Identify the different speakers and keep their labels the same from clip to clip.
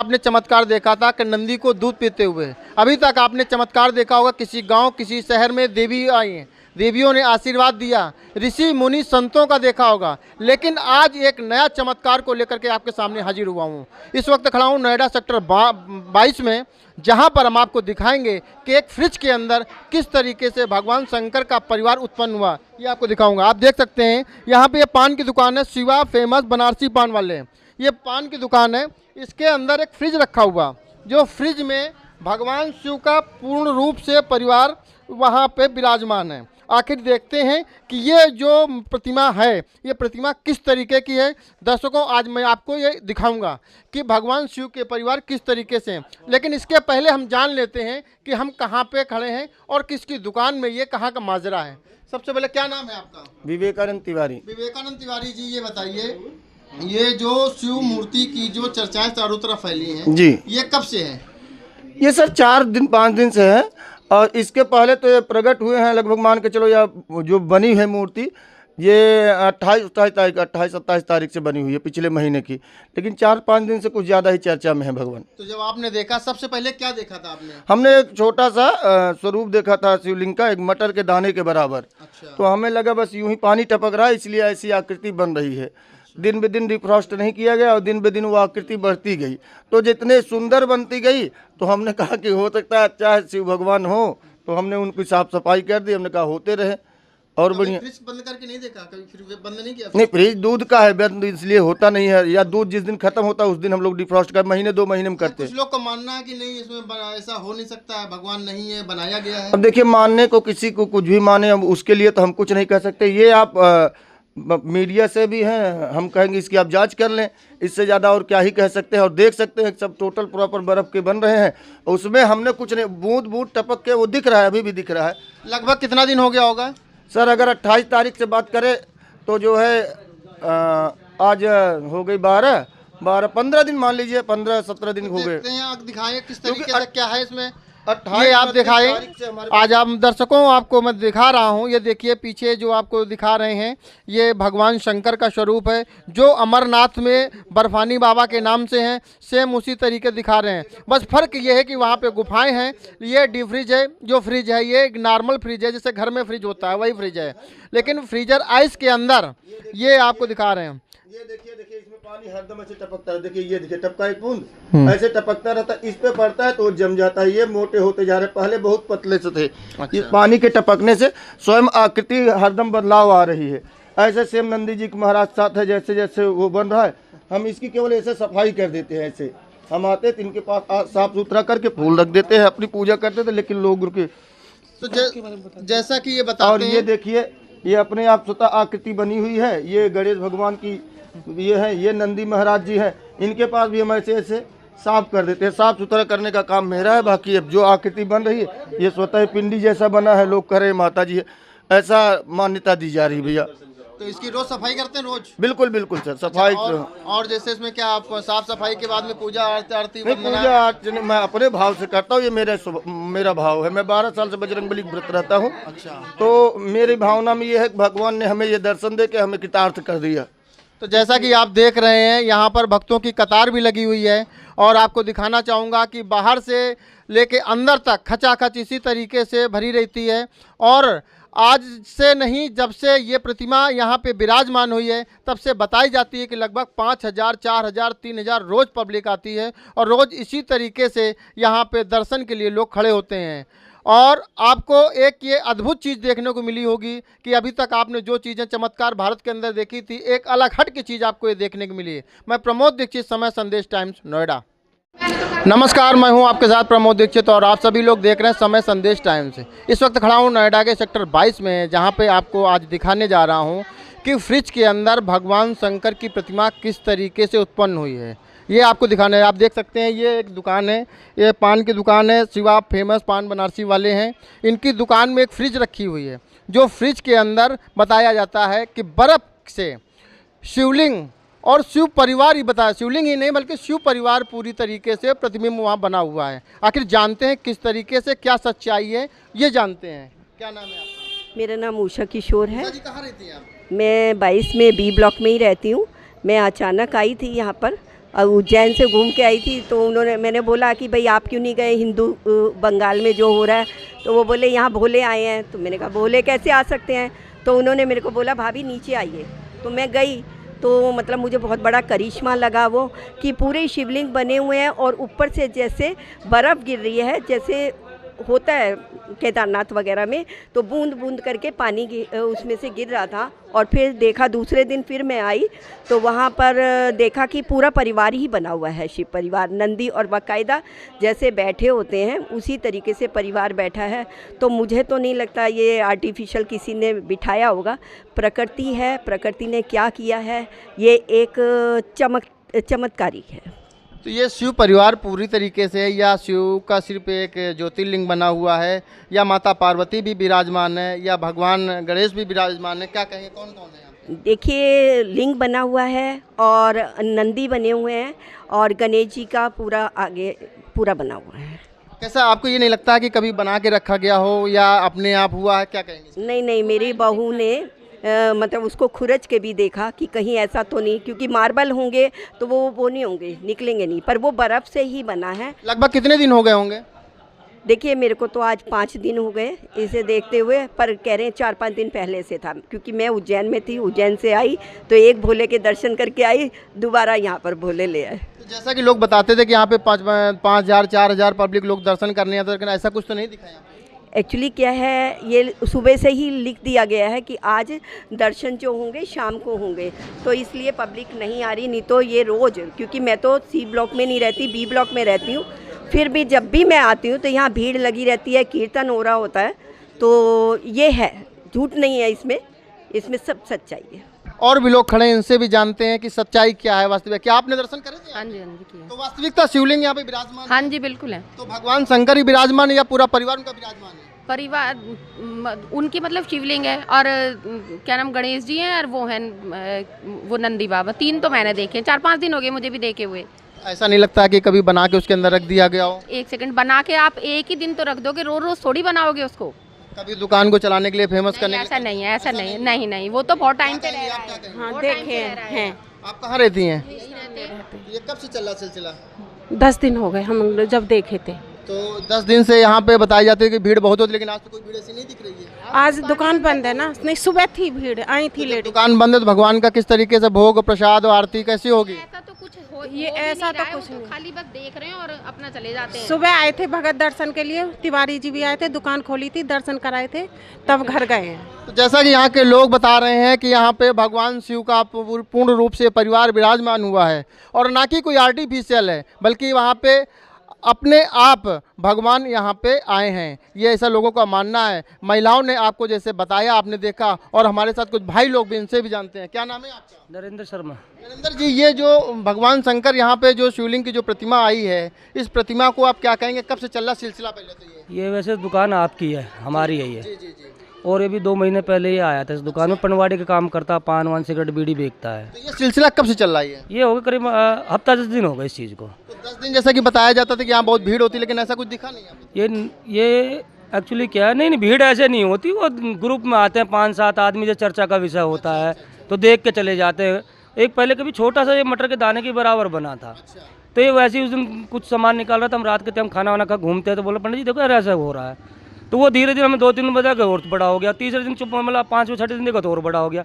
Speaker 1: आपने चमत्कार देखा था कि नंदी को दूध पीते हुए। अभी तक आपने चमत्कार देखा होगा किसी गांव किसी शहर में देवी आई हैं, देवियों ने आशीर्वाद दिया, ऋषि मुनि संतों का देखा होगा, लेकिन आज एक नया चमत्कार को लेकर के आपके सामने हाजिर हुआ हूँ। इस वक्त खड़ा हूँ नोएडा सेक्टर 22 में, जहाँ पर हम आपको दिखाएंगे कि एक फ्रिज के अंदर किस तरीके से भगवान शंकर का परिवार उत्पन्न हुआ, ये आपको दिखाऊंगा। आप देख सकते हैं यहाँ पे ये पान की दुकान है, शिवा फेमस बनारसी पान वाले, ये पान की दुकान है। इसके अंदर एक फ्रिज रखा हुआ, जो फ्रिज में भगवान शिव का पूर्ण रूप से परिवार वहाँ पे विराजमान है। आखिर देखते हैं कि ये जो प्रतिमा है, ये प्रतिमा किस तरीके की है। दर्शकों, आज मैं आपको ये दिखाऊंगा कि भगवान शिव के परिवार किस तरीके से हैं। लेकिन इसके पहले हम जान लेते हैं कि हम कहाँ पे खड़े हैं और किसकी दुकान में, ये कहाँ का माजरा है। सबसे पहले क्या नाम है आपका?
Speaker 2: विवेकानंद तिवारी।
Speaker 1: विवेकानंद तिवारी जी, ये बताइए, ये जो शिव मूर्ति की जो चर्चाएं चारों तरफ फैली हैं
Speaker 2: जी,
Speaker 1: ये कब से है?
Speaker 2: ये सर 4-5 दिन से है, और इसके पहले तो ये प्रकट हुए हैं लगभग, मान के चलो, या जो बनी है मूर्ति ये 28-27 तारीख से बनी हुई है, पिछले महीने की। लेकिन 4-5 दिन से कुछ ज़्यादा ही चर्चा में है भगवान।
Speaker 1: तो जब आपने देखा, सबसे पहले क्या देखा था आपने?
Speaker 2: हमने एक छोटा सा स्वरूप देखा था शिवलिंग का, एक मटर के दाने के बराबर।
Speaker 1: अच्छा।
Speaker 2: तो हमें लगा बस यूं ही पानी टपक रहा है, इसलिए ऐसी आकृति बन रही है। दिन ब दिन डिफ्रॉस्ट नहीं किया गया और दिन ब दिन वो आकृति बढ़ती गई, तो जितने सुंदर बनती गई, तो हमने कहा कि हो सकता है अच्छा शिव भगवान हो, तो हमने उनकी साफ सफाई कर दी। हमने कहा होते रहे और बढ़िया।
Speaker 1: फ्रिज बंद करके नहीं देखा कभी? फिर बंद नहीं किया?
Speaker 2: नहीं, फ्रिज दूध का है, बंद इसलिए होता नहीं है, या दूध जिस दिन खत्म होता है उस दिन हम लोग डिफ्रॉस्ट कर, महीने 2 महीने में करते हैं।
Speaker 1: कुछ लोग का मानना है कि नहीं, इसमें ऐसा हो नहीं सकता है, भगवान नहीं है, बनाया गया है।
Speaker 2: अब देखिए, मानने को किसी को कुछ भी माने, अब उसके लिए तो हम कुछ नहीं कर सकते। ये आप मीडिया से भी हैं, हम कहेंगे इसकी आप जांच कर लें, इससे ज़्यादा और क्या ही कह सकते हैं। और देख सकते हैं सब टोटल प्रॉपर बर्फ़ के बन रहे हैं, उसमें हमने कुछ नहीं, बूंद बूंद टपक के वो दिख रहा है, अभी भी दिख रहा है।
Speaker 1: लगभग कितना दिन हो गया होगा
Speaker 2: सर? अगर 28 तारीख से बात करें तो जो है आज हो गई 15 दिन, मान लीजिए 15-17 दिन हो गए।
Speaker 1: देखते हैं, आप दिखाएं किस तरीके से क्या है इसमें।
Speaker 2: 28
Speaker 1: ये आप दिखाएं,
Speaker 2: तारीख से हमारे
Speaker 1: आज आप दर्शकों आपको मैं दिखा रहा हूँ। ये देखिए पीछे जो आपको दिखा रहे हैं, ये भगवान शंकर का स्वरूप है, जो अमरनाथ में बर्फानी बाबा के नाम से हैं, सेम उसी तरीके दिखा रहे हैं। बस फर्क ये है कि वहाँ पे गुफाएं हैं। ये डीप फ्रिज है, जो फ्रिज है ये एक नॉर्मल फ्रिज है, जैसे घर में फ्रिज होता है वही फ्रिज है, लेकिन फ्रीजर आइस के अंदर ये आपको दिखा रहे हैं।
Speaker 2: ये देखिए इसमें पानी हरदम ऐसे टपकता है। देखिए ये देखिए टपका एक बूंद ऐसे टपकता रहता है, इस पे पड़ता है तो जम जाता है। ये मोटे होते जा रहे, पहले बहुत पतले से थे।
Speaker 1: अच्छा।
Speaker 2: इस पानी के टपकने से स्वयं आकृति हरदम बदलाव आ रही है। ऐसे सेम नंदी जी के महाराज साथ है, जैसे जैसे वो बन रहा है, हम इसकी केवल ऐसे सफाई कर देते हैं। ऐसे हम आते थे इनके पास, साफ सुथरा करके फूल रख देते हैं, अपनी पूजा करते थे। लेकिन लोग रुके
Speaker 1: तो जैसा कि ये बताते
Speaker 2: और ये देखिए, ये अपने आप स्वतः आकृति बनी हुई है। ये गणेश भगवान की ये है, ये नंदी महाराज जी हैं, इनके पास भी हम ऐसे ऐसे साफ कर देते हैं। साफ सुथरा करने का काम मेरा है। बाकी अब जो आकृति बन रही है ये स्वतः पिंडी जैसा बना है, लोग कह रहे हैं माता जी है, ऐसा मान्यता दी जा रही है भैया।
Speaker 1: तो इसकी रोज सफाई करते हैं? रोज?
Speaker 2: बिल्कुल बिल्कुल सर, सफाई।
Speaker 1: और जैसे इसमें क्या आप साफ सफाई के बाद में पूजा आरती
Speaker 2: पूजा अर्चना मैं अपने भाव से करता हूँ। ये मेरा भाव है। मैं 12 साल से बजरंगबली के व्रत रहता हूँ।
Speaker 1: अच्छा।
Speaker 2: तो मेरी भावना में ये है कि भगवान ने हमें ये दर्शन दे के हमें कृतार्थ कर दिया।
Speaker 1: तो जैसा कि आप देख रहे हैं, यहाँ पर भक्तों की कतार भी लगी हुई है, और आपको दिखाना चाहूँगा कि बाहर से लेके अंदर तक खचाखच इसी तरीके से भरी रहती है। और आज से नहीं, जब से ये प्रतिमा यहाँ पे विराजमान हुई है, तब से बताई जाती है कि लगभग 5000, 4000, 3000 रोज़ पब्लिक आती है, और रोज़ इसी तरीके से यहाँ पे दर्शन के लिए लोग खड़े होते हैं। और आपको एक ये अद्भुत चीज़ देखने को मिली होगी कि अभी तक आपने जो चीज़ें चमत्कार भारत के अंदर देखी थी, एक अलग हट की चीज़ आपको ये देखने को मिली है। मैं प्रमोद दीक्षित, समय संदेश टाइम्स, नोएडा। नमस्कार, मैं हूं आपके साथ प्रमोद दीक्षित, और आप सभी लोग देख रहे हैं समय संदेश टाइम्स। इस वक्त खड़ा हूं नोएडा के सेक्टर 22 में, जहां पे आपको आज दिखाने जा रहा हूं कि फ्रिज के अंदर भगवान शंकर की प्रतिमा किस तरीके से उत्पन्न हुई है। ये आपको दिखाना है। आप देख सकते हैं, ये एक दुकान है, ये पान की दुकान है, शिवा फेमस पान बनारसी वाले हैं। इनकी दुकान में एक फ्रिज रखी हुई है, जो फ्रिज के अंदर बताया जाता है कि बर्फ़ से शिवलिंग और शिव परिवार ही बताया, शिवलिंग ही नहीं बल्कि शिव परिवार पूरी तरीके से प्रतिबिंब वहाँ बना हुआ है। आखिर जानते हैं किस तरीके से, क्या सच्चाई है, ये जानते हैं। क्या नाम है आपका?
Speaker 3: मेरा नाम उषा किशोर है।
Speaker 1: कहाँ रहती हैं आप?
Speaker 3: मैं 22 में बी ब्लॉक में ही रहती हूँ। मैं अचानक आई थी यहाँ पर, उज्जैन से घूम के आई थी, तो मैंने बोला कि भाई आप क्यों नहीं गए हिंदू बंगाल में जो हो रहा है, तो वो बोले यहाँ भोले आए हैं। तो मैंने कहा भोले कैसे आ सकते हैं, तो उन्होंने मेरे को बोला भाभी नीचे आइए। तो मैं गई, तो मतलब मुझे बहुत बड़ा करिश्मा लगा वो, कि पूरे शिवलिंग बने हुए हैं और ऊपर से जैसे बर्फ़ गिर रही है, जैसे होता है केदारनाथ वगैरह में, तो बूंद बूंद करके पानी उसमें से गिर रहा था। और फिर देखा दूसरे दिन फिर मैं आई, तो वहाँ पर देखा कि पूरा परिवार ही बना हुआ है, शिव परिवार, नंदी, और बाकायदा जैसे बैठे होते हैं उसी तरीके से परिवार बैठा है। तो मुझे तो नहीं लगता ये आर्टिफिशियल किसी ने बिठाया होगा, प्रकृति है, प्रकृति ने क्या किया है, ये एक चमत्कारी है।
Speaker 1: तो ये शिव परिवार पूरी तरीके से, या शिव का सिर्फ एक ज्योतिर्लिंग बना हुआ है, या माता पार्वती भी विराजमान है, या भगवान गणेश भी विराजमान है, क्या कहेंगे, कौन कौन है यहाँ पे?
Speaker 3: देखिए लिंग बना हुआ है और नंदी बने हुए हैं और गणेश जी का पूरा आगे पूरा बना हुआ है।
Speaker 1: कैसा, आपको ये नहीं लगता कि कभी बना के रखा गया हो या अपने आप हुआ है, क्या कहेंगे?
Speaker 3: नहीं नहीं, मेरी बहू ने मतलब उसको खुरच के भी देखा कि कहीं ऐसा तो नहीं, क्योंकि मार्बल होंगे तो वो नहीं होंगे, निकलेंगे नहीं, पर वो बर्फ़ से ही बना है।
Speaker 1: लगभग कितने दिन हो गए होंगे?
Speaker 3: देखिए मेरे को तो आज 5 दिन हो गए इसे देखते हुए, पर कह रहे हैं 4-5 दिन पहले से था, क्योंकि मैं उज्जैन में थी, उज्जैन से आई तो एक भोले के दर्शन करके आई, दोबारा यहाँ पर भोले ले आए।
Speaker 1: तो जैसा कि लोग बताते थे कि यहाँ पे 5,000 4,000 पब्लिक लोग दर्शन करने आते, लेकिन ऐसा कुछ तो नहीं दिखा यहाँ पे।
Speaker 3: एक्चुअली क्या है, ये सुबह से ही लिख दिया गया है कि आज दर्शन जो होंगे शाम को होंगे, तो इसलिए पब्लिक नहीं आ रही। नहीं तो ये रोज़, क्योंकि मैं तो सी ब्लॉक में नहीं रहती, बी ब्लॉक में रहती हूँ, फिर भी जब भी मैं आती हूँ तो यहाँ भीड़ लगी रहती है, कीर्तन हो रहा होता है। तो ये है, झूठ नहीं है इसमें सब सच्चाई है।
Speaker 1: और भी लोग खड़े हैं, इनसे भी जानते हैं कि सच्चाई क्या है वास्तविक। क्या आपने दर्शन करे थे?
Speaker 4: हाँ जी किया।
Speaker 1: तो वास्तविकता शिवलिंग यहाँ पे विराजमान है?
Speaker 4: हाँ जी बिल्कुल है।
Speaker 1: तो भगवान शंकर ही विराजमान है या पूरा परिवार उनका विराजमान है?
Speaker 4: परिवार उनकी मतलब शिवलिंग है, और क्या नाम, गणेश जी हैं, और वो हैं वो नंदी बाबा। 3 तो मैंने देखे, 4-5 दिन हो गए मुझे भी देखे हुए।
Speaker 1: ऐसा नहीं लगता कि कभी बना के उसके अंदर रख दिया गया हो?
Speaker 4: 1 सेकंड, बना के आप एक ही दिन तो रख दोगे, रोज रोज थोड़ी बनाओगे उसको।
Speaker 1: कभी दुकान को चलाने के लिए, फेमस करने के
Speaker 4: ऐसा नहीं है, ऐसा नहीं है, नहीं वो तो बहुत टाइम पे रह रहा है।
Speaker 3: हाँ देखे हैं।
Speaker 1: आप कहाँ रहती हैं? ये कब से चल रहा सिलसिला?
Speaker 5: 10 दिन हो गए हम जब देखे थे।
Speaker 1: तो 10 दिन से यहाँ पे बताई जाती है कि भीड़ बहुत होती है, लेकिन आज तो कोई भीड़ ऐसी नहीं दिख रही है।
Speaker 5: आज दुकान बंद है ना, नहीं सुबह थी भीड़, आई थी लेडी।
Speaker 1: दुकान बंद है तो भगवान का किस तरीके से भोग प्रसाद और आरती कैसी होगी?
Speaker 4: ऐसा तो कुछ
Speaker 5: ये ऐसा तो कुछ नहीं,
Speaker 4: खाली बस देख रहे हैं और अपना चले जाते हैं।
Speaker 5: सुबह आए थे भगत दर्शन के लिए, तिवारी जी भी आए थे, दुकान खोली थी, दर्शन कराए थे, तब घर गए हैं।
Speaker 1: तो जैसा कि यहाँ के लोग बता रहे हैं कि यहाँ पे भगवान शिव का पूर्ण रूप से परिवार विराजमान हुआ है, और ना कि कोई आर्टिफिशियल है, बल्कि वहाँ पे अपने आप भगवान यहाँ पे आए हैं, ये ऐसा लोगों का मानना है। महिलाओं ने आपको जैसे बताया, आपने देखा, और हमारे साथ कुछ भाई लोग भी, इनसे भी जानते हैं। क्या नाम है आपका?
Speaker 6: नरेंद्र शर्मा।
Speaker 1: नरेंद्र जी, ये जो भगवान शंकर यहाँ पे जो शिवलिंग की जो प्रतिमा आई है, इस प्रतिमा को आप क्या कहेंगे, कब से चल रहा सिलसिला पहले तो
Speaker 6: ये वैसे दुकान आपकी है, हमारी है ये।
Speaker 1: जी जी जी।
Speaker 6: और ये भी 2 महीने पहले ये आया था इस दुकान में, पनवाड़ी का काम करता, पान वान सिगरेट बीड़ी बेचता है।
Speaker 1: तो ये सिलसिला कब से चल रहा है?
Speaker 6: ये हो गया करीब हफ्ता 10 दिन हो गए इस चीज़ को।
Speaker 1: तो 10 दिन जैसा कि बताया जाता था कि यहाँ बहुत भीड़ होती, लेकिन ऐसा कुछ दिखा नहीं यहाँ पे।
Speaker 6: ये एक्चुअली क्या है, नहीं भीड़ ऐसे नहीं होती, वो ग्रुप में आते हैं 5-7 आदमी, जो चर्चा का विषय होता है तो देख के चले जाते हैं। एक पहले कभी छोटा सा ये मटर के दाने के बराबर बना था, तो ये वैसे ही उस दिन कुछ सामान निकाल रहा था, हम रात के टाइम खाना वाना खा घूमते हैं, तो बोला पंडित जी देखो यार ऐसा हो रहा है। तो वो धीरे धीरे हमें 2-3 दिन बजा के और बड़ा हो गया, तीसरे दिन चुप, मतलब 5वें-6ठे दिन देखा तो और बड़ा हो गया।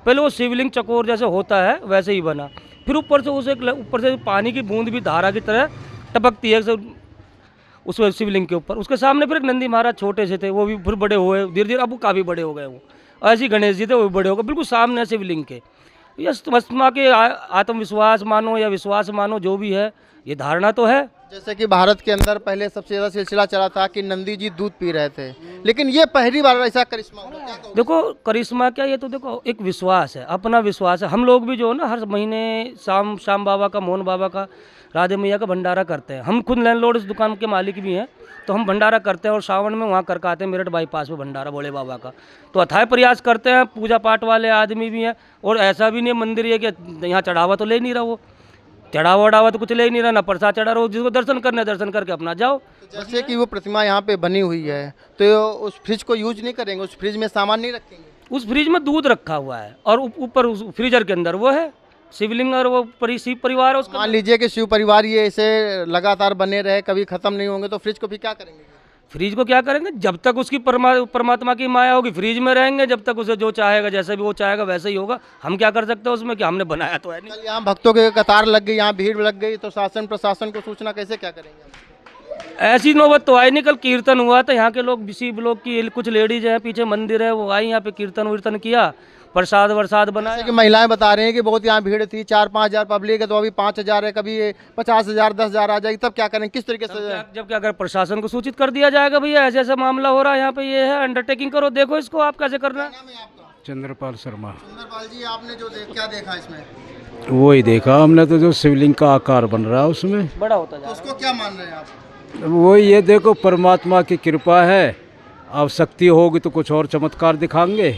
Speaker 6: पहले वो शिवलिंग चकोर जैसे होता है वैसे ही बना, फिर ऊपर से ऊपर से पानी की बूंद भी धारा की तरह टपकती है उस शिवलिंग के ऊपर। उसके सामने फिर एक नंदी महाराज छोटे से थे, वो भी फिर बड़े हुए धीरे धीरे, अब वो काफ़ी बड़े हो गए। वो ऐसे ही गणेश जी थे, वो भी बड़े हो गए, बिल्कुल सामने शिवलिंग के। यस मस्मा के आत्मविश्वास मानो या विश्वास मानो, जो भी है, ये धारणा तो है।
Speaker 1: जैसे कि भारत के अंदर पहले सबसे ज़्यादा सिलसिला चला था कि नंदी जी दूध पी रहे थे, लेकिन ये पहली बार ऐसा करिश्मा हुआ। क्या कहोगे?
Speaker 6: देखो करिश्मा क्या, ये तो देखो एक विश्वास है, अपना विश्वास है। हम लोग भी जो है ना, हर महीने श्याम बाबा का, मोहन बाबा का, राधे मैया का भंडारा करते हैं। हम खुद लैंडलॉर्ड इस दुकान के मालिक भी हैं, तो हम भंडारा करते हैं, और सावन में वहाँ करके आते हैं मेरठ बाईपास में भंडारा भोले बाबा का। तो अथाह प्रयास करते हैं, पूजा पाठ वाले आदमी भी हैं, और ऐसा भी नहीं मंदिर है कि यहाँ चढ़ावा तो ले नहीं रहा, वो चढ़ावा वढ़ावा तो कुछ ले नहीं रहा, ना प्रसाद चढ़ा रहा हो, जिसको दर्शन करने दर्शन करके अपना जाओ।
Speaker 1: जैसे कि वो प्रतिमा यहाँ पे बनी हुई है, तो उस फ्रिज को यूज नहीं करेंगे, उस फ्रिज में सामान नहीं रखेंगे?
Speaker 6: उस फ्रिज में दूध रखा हुआ है, और ऊपर उस फ्रीजर के अंदर वो है शिवलिंग और वो शिव परिवार है उसका।
Speaker 1: मान लीजिए कि शिव परिवार ये ऐसे लगातार बने रहे, कभी खत्म नहीं होंगे, तो फ्रिज को भी क्या करेंगे?
Speaker 6: फ्रीज को क्या करेंगे? जब तक उसकी परमात्मा की माया होगी फ्रीज में रहेंगे, जब तक उसे जो चाहेगा, जैसे भी वो चाहेगा वैसे ही होगा। हम क्या कर सकते हैं उसमें, कि हमने बनाया तो है नहीं।
Speaker 1: कल यहाँ भक्तों के कतार लग गई, यहाँ भीड़ लग गई, तो शासन प्रशासन को सूचना कैसे क्या करेंगे?
Speaker 6: ऐसी नौबत तो आई नहीं। कल कीर्तन हुआ था, यहाँ के लोग शिव लोग की कुछ लेडीज हैं, पीछे मंदिर है, वो आई यहाँ पे कीर्तन वीर्तन किया, प्रसाद वरसाद बनाया।
Speaker 1: जैसे कि महिलाएं बता रही हैं कि बहुत यहाँ भीड़ थी, 4-5 हज़ार पब्लिक है, तो अभी 5 हज़ार है, कभी 50 हज़ार 10 हज़ार आ जाएगी, तब क्या करें? किस तरीके से?
Speaker 6: जब क्या अगर प्रशासन को सूचित कर दिया जाएगा, भैया ऐसे ऐसा मामला हो रहा है यहाँ पे, ये है, अंडरटेकिंग करो, देखो इसको आप कैसे करना है।
Speaker 7: चंद्रपाल शर्मा।
Speaker 1: सुंदरपाल जी, आपने जो क्या देखा इसमें?
Speaker 7: वो ही देखा हमने तो, जो शिवलिंग का आकार बन रहा है उसमें,
Speaker 6: बड़ा होता
Speaker 1: तो उसको क्या मान रहे हैं आप?
Speaker 7: वो ये देखो परमात्मा की कृपा है, अब शक्ति होगी तो कुछ और चमत्कार दिखाएंगे,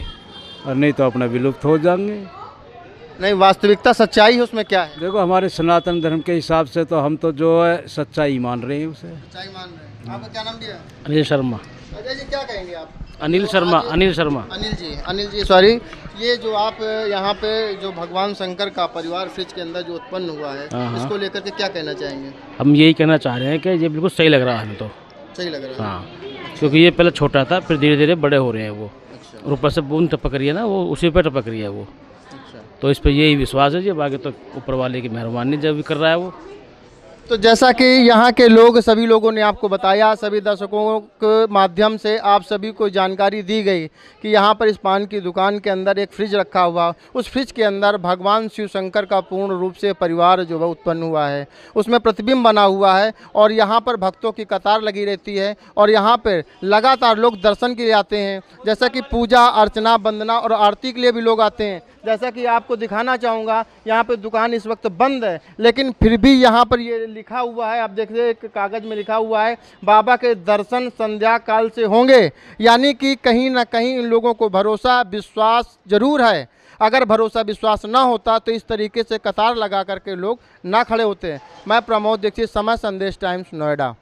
Speaker 7: और नहीं तो अपना विलुप्त हो जाएंगे।
Speaker 1: नहीं, वास्तविकता सच्चाई है उसमें क्या है?
Speaker 7: देखो हमारे सनातन धर्म के हिसाब से तो हम तो जो है सच्चाई मान रहे हैं उसे।
Speaker 1: सच्चाई मान रहे हैं। आपका क्या नाम दिया?
Speaker 6: अनिल शर्मा।
Speaker 1: अजय जी, क्या कहेंगे आप?
Speaker 6: अनिल शर्मा। अनिल शर्मा।
Speaker 1: अनिल जी सॉरी, ये जो आप यहाँ पे जो भगवान शंकर का परिवार फ्रिज के अंदर जो उत्पन्न हुआ है, इसको लेकर के क्या कहना चाहेंगे?
Speaker 8: हम यही कहना चाह रहे हैं कि ये बिल्कुल सही लग रहा है हमें तो।
Speaker 1: सही लग रहा है?
Speaker 8: हाँ, क्योंकि ये पहले छोटा था, फिर धीरे धीरे बड़े हो रहे हैं वो। और ऊपर से बूंद टपक रही है ना, वो उसी पर टपक रही है वो। तो इस पर यही विश्वास है जी, बाकी तो ऊपर वाले की मेहरबानी जब भी कर रहा है वो।
Speaker 1: तो जैसा कि यहाँ के लोग, सभी लोगों ने आपको बताया, सभी दर्शकों के माध्यम से आप सभी को जानकारी दी गई कि यहाँ पर इस पान की दुकान के अंदर एक फ्रिज रखा हुआ, उस फ्रिज के अंदर भगवान शिव शंकर का पूर्ण रूप से परिवार जो है उत्पन्न हुआ है, उसमें प्रतिबिंब बना हुआ है, और यहाँ पर भक्तों की कतार लगी रहती है, और यहाँ पर लगातार लोग दर्शन के लिए आते हैं, जैसा कि पूजा अर्चना वंदना और आरती के लिए भी लोग आते हैं। जैसा कि आपको दिखाना चाहूँगा, यहाँ पे दुकान इस वक्त बंद है, लेकिन फिर भी यहाँ पर ये लिखा हुआ है, आप देख रहे हैं एक कागज़ में लिखा हुआ है, बाबा के दर्शन संध्या काल से होंगे। यानी कि कहीं ना कहीं इन लोगों को भरोसा विश्वास जरूर है। अगर भरोसा विश्वास ना होता तो इस तरीके से कतार लगा करके लोग ना खड़े होते हैं। मैं प्रमोद दीक्षित, समय संदेश टाइम्स, नोएडा।